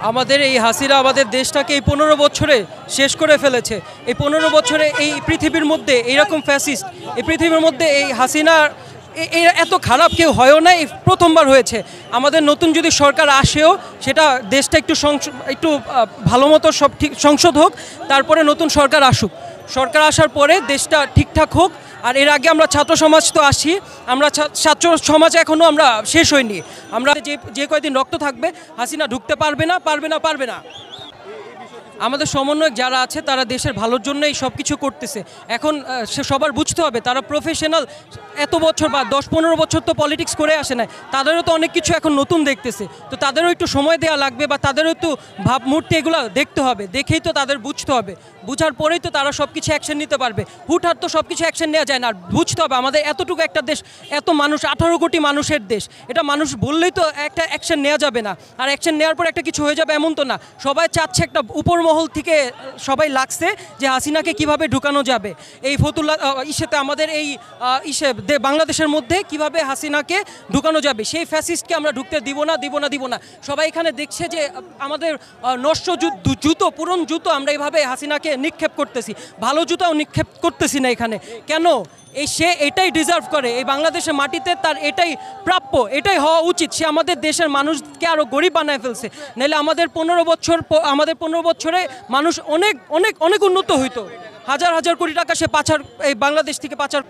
আমাদের এই হাসিনা আমাদের দেশটাকে এই 15 বছরে শেষ করে ফেলেছে। এই 15 বছরে এই পৃথিবীর মধ্যে এইরকম ফ্যাসিস্ট, এই পৃথিবীর মধ্যে এই হাসিনা এত খারাপ কেউ হয়ও না, এই প্রথমবার হয়েছে। আমাদের নতুন যদি সরকার আসেও সেটা দেশটা একটু ভালো মতো সব ঠিক সংসদ হোক, তারপরে নতুন সরকার আসুক। সরকার আসার পরে দেশটা ঠিকঠাক হোক। আর এর আগে আমরা ছাত্র সমাজ তো আসি, আমরা ছাত্র সমাজ এখনও আমরা শেষ হয়নি। আমরা যে কয়দিন রক্ত থাকবে হাসিনা ঢুকতে পারবে না। আমাদের সমন্বয়ক যারা আছে তারা দেশের ভালোর জন্যই সব কিছু করতেছে। এখন সবার বুঝতে হবে তারা প্রফেশনাল, এত বছর বা 10-15 বছর তো পলিটিক্স করে আসে না, তাদেরও তো অনেক কিছু এখন নতুন দেখতেছে। তো তাদেরও একটু সময় দেওয়া লাগবে বা তাদেরও একটু ভাবমূর্তি এগুলো দেখতে হবে, দেখেই তো তাদের বুঝতে হবে। বুঝার পরেই তো তারা সব কিছু অ্যাকশন নিতে পারবে। হুটহাট তো সব কিছু অ্যাকশন নেওয়া যায় না। আর বুঝতে হবে আমাদের এতটুকু একটা দেশ, এত মানুষ, 18 কোটি মানুষের দেশ, এটা মানুষ বললেই তো একটা অ্যাকশন নেওয়া যাবে না। আর অ্যাকশন নেওয়ার পর একটা কিছু হয়ে যাবে এমন তো না। সবাই চাচ্ছে, একটা উপর মহল থেকে সবাই লাগছে যে হাসিনাকে কিভাবে ঢুকানো যাবে এই ফতুল্লা ইসেতে, আমাদের এই বাংলাদেশের মধ্যে কিভাবে হাসিনাকে ঢুকানো যাবে, সেই ফ্যাসিস্টকে আমরা ঢুকতে দিব না। সবাই এখানে দেখছে যে আমাদের নষ্ট জুতো, পুরনো জুতো আমরা এইভাবে হাসিনাকে নিক্ষেপ করতেছি, ভালো জুতাও নিক্ষেপ করতেছি না এখানে। কেন? সে এটাই ডিজার্ভ করে, এই বাংলাদেশের মাটিতে তার এটাই প্রাপ্য, এটাই হওয়া উচিত। সে আমাদের দেশের মানুষকে আরও গরিব বানায় ফেলছে। নাহলে আমাদের 15 বছরে মানুষ অনেক উন্নত হইতো। হাজার কোটি টাকা সে এই বাংলাদেশ থেকে পাচার।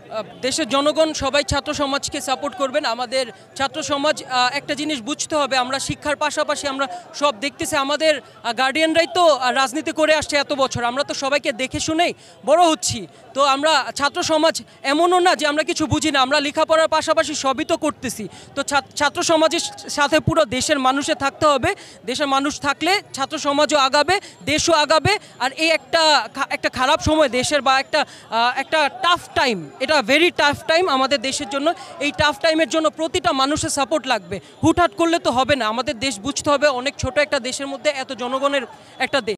দেশের জনগণ সবাই ছাত্র সমাজকে সাপোর্ট করবেন। আমাদের ছাত্র সমাজ একটা জিনিস বুঝতে হবে, আমরা শিক্ষার পাশাপাশি আমরা সব দেখতেছি, আমাদের গার্ডিয়ানরাই তো রাজনীতি করে আসছে এত বছর, আমরা তো সবাইকে দেখে শুনেই বড় হচ্ছি। তো আমরা ছাত্র সমাজ এমনও না যে আমরা কিছু বুঝি না, আমরা লেখাপড়ার পাশাপাশি সবই তো করতেছি। তো ছাত্র সমাজের সাথে পুরো দেশের মানুষে থাকতে হবে। দেশের মানুষ থাকলে ছাত্র সমাজও আগাবে, দেশও আগাবে। আর এই একটা খারাপ সময় দেশের বা একটা টাফ টাইম, এটা ভেরি টাফ টাইম আমাদের দেশের জন্য। এই টাফ টাইমের জন্য প্রতিটা মানুষের সাপোর্ট লাগবে। হুটহাট করলে তো হবে না। আমাদের দেশ বুঝতে হবে অনেক ছোট একটা দেশের মধ্যে এত জনগণের একটা দেশ।